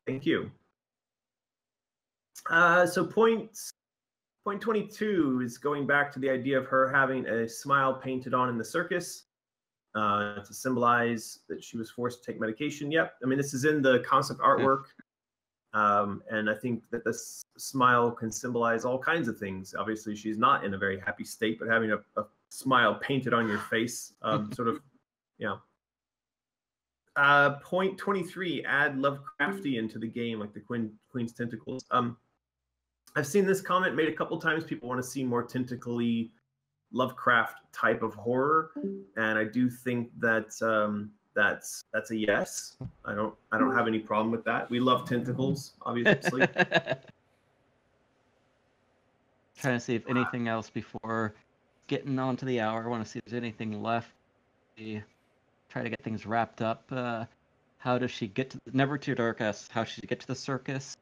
Thank you. So point 22 is going back to the idea of her having a smile painted on in the circus to symbolize that she was forced to take medication. Yep. I mean, this is in the concept artwork. And I think that this smile can symbolize all kinds of things. Obviously, she's not in a very happy state, but having a smile painted on your face, sort of, yeah. Point 23, add Lovecraftian to the game, like the Queen's Tentacles. I've seen this comment made a couple times. People want to see more tentacly Lovecraft type of horror, and I do think that that's a yes. I don't have any problem with that. We love tentacles, obviously. Trying to see if anything else before getting on to the hour. I want to see if there's anything left. Try to get things wrapped up. How does she get to Never Too Dark asks how should she get to the circus?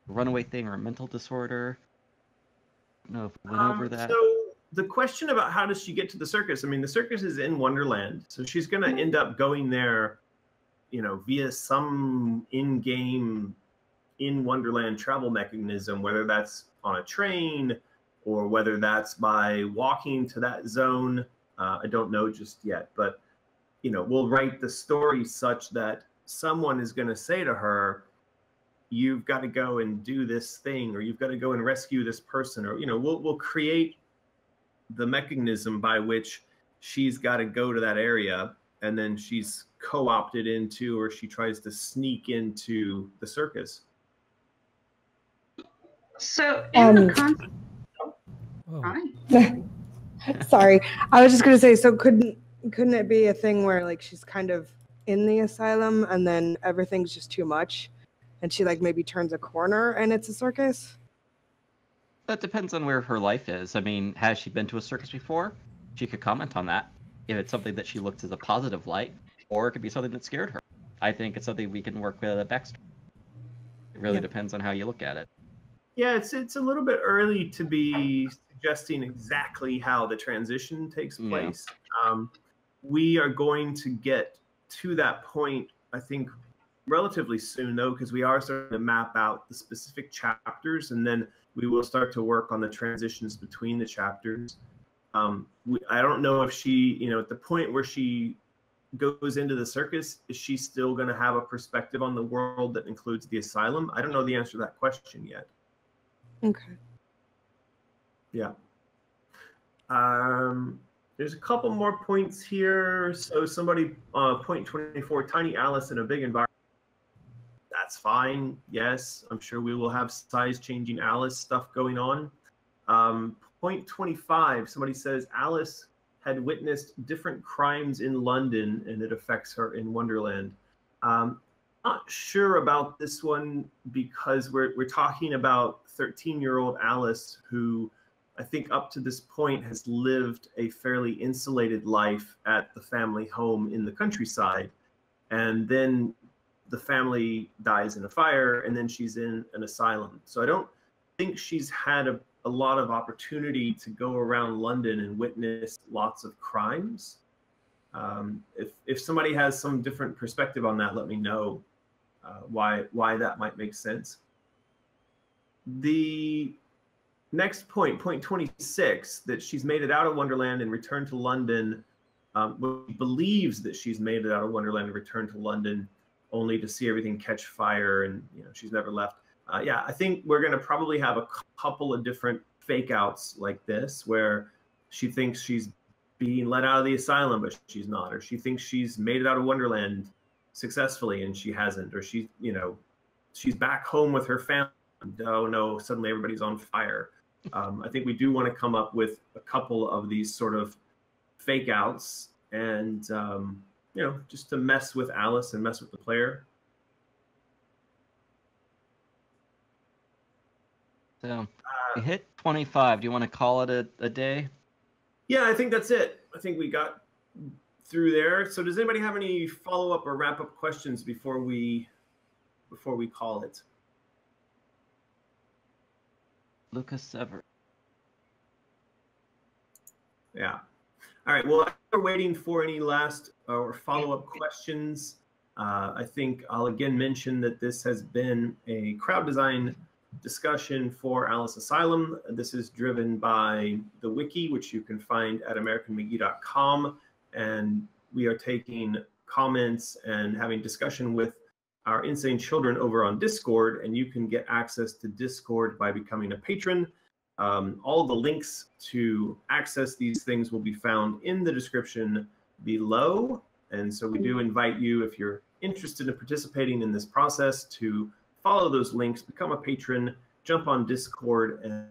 Runaway thing or a mental disorder. know if we went over that. So the question about how does she get to the circus? I mean, the circus is in Wonderland, so she's going to end up going there, via some in-game, in Wonderland travel mechanism, whether that's on a train or whether that's by walking to that zone. I don't know just yet, but we'll write the story such that someone is going to say to her, you've got to go and do this thing, or you've got to go and rescue this person, or we'll create the mechanism by which she's got to go to that area, and then she's co-opted into, or she tries to sneak into the circus. So in the concept, Oh. Sorry, I was just gonna say. So couldn't it be a thing where like she's kind of in the asylum and then everything's just too much, and she like maybe turns a corner and it's a circus? That depends on where her life is. I mean, has she been to a circus before? She could comment on that. If it's something that she looks as a positive light, or it could be something that scared her. I think it's something we can work with a backstory. It really depends on how you look at it. Yeah, it's a little bit early to be suggesting exactly how the transition takes place. We are going to get to that point, I think, relatively soon, though, because we are starting to map out the specific chapters, and then we will start to work on the transitions between the chapters. I don't know if she, at the point where she goes into the circus, is she still going to have a perspective on the world that includes the asylum? I don't know the answer to that question yet. Okay. Yeah. There's a couple more points here. So somebody, point 24, tiny Alice in a big environment. That's fine. Yes, I'm sure we will have size changing Alice stuff going on. Point 25, somebody says Alice had witnessed different crimes in London and it affects her in Wonderland. Not sure about this one because we're talking about 13-year-old Alice, who I think up to this point has lived a fairly insulated life at the family home in the countryside. And then the family dies in a fire, and then she's in an asylum. So I don't think she's had a lot of opportunity to go around London and witness lots of crimes. If somebody has some different perspective on that, let me know why that might make sense. The next point, point 26, that she's made it out of Wonderland and returned to London, believes that she's made it out of Wonderland and returned to London only to see everything catch fire, and she's never left. Yeah, I think we're going to probably have a couple of different fake outs like this, where she thinks she's being let out of the asylum, but she's not, or she thinks she's made it out of Wonderland successfully and she hasn't, or she's back home with her family. Oh no, suddenly everybody's on fire. I think we do want to come up with a couple of these sort of fake outs, and just to mess with Alice and mess with the player. So we hit 25. Do you want to call it a day? Yeah, I think that's it. I think we got through there. So does anybody have any follow-up or wrap-up questions before we call it? Lucas Sever. Yeah. All right. Well, we're waiting for any last or follow-up questions. I think I'll again mention that this has been a crowd design discussion for Alice Asylum. This is driven by the wiki, which you can find at AmericanMcGee.com. And we are taking comments and having discussion with our insane children over on Discord, and you can get access to Discord by becoming a patron. All the links to access these things will be found in the description below. And so we do invite you, if you're interested in participating in this process, to follow those links, become a patron, jump on Discord, and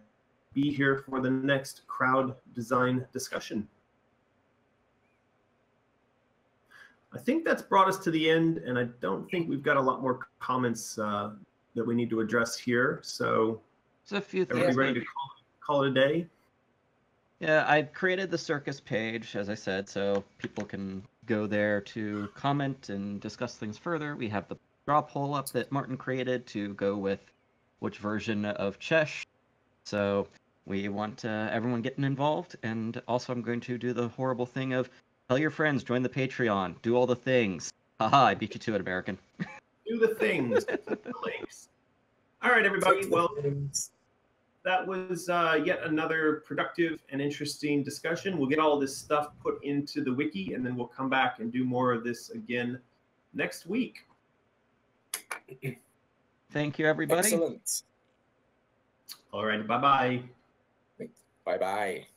be here for the next crowd design discussion. I think that's brought us to the end, and I don't think we've got a lot more comments that we need to address here. So, a few things. Are we ready to call it a day? Yeah, I created the circus page, as I said, so people can go there to comment and discuss things further. We have the draw poll up that Martin created to go with which version of Chesh. So We want everyone getting involved, and also I'm going to do the horrible thing of tell your friends, join the Patreon, do all the things. Haha, I beat you to it, American. Do the things. The links. All right, everybody. Well, that was yet another productive and interesting discussion. We'll get all this stuff put into the wiki, and then we'll come back and do more of this again next week. Thank you, everybody. Excellent. All right. Bye-bye. Bye-bye.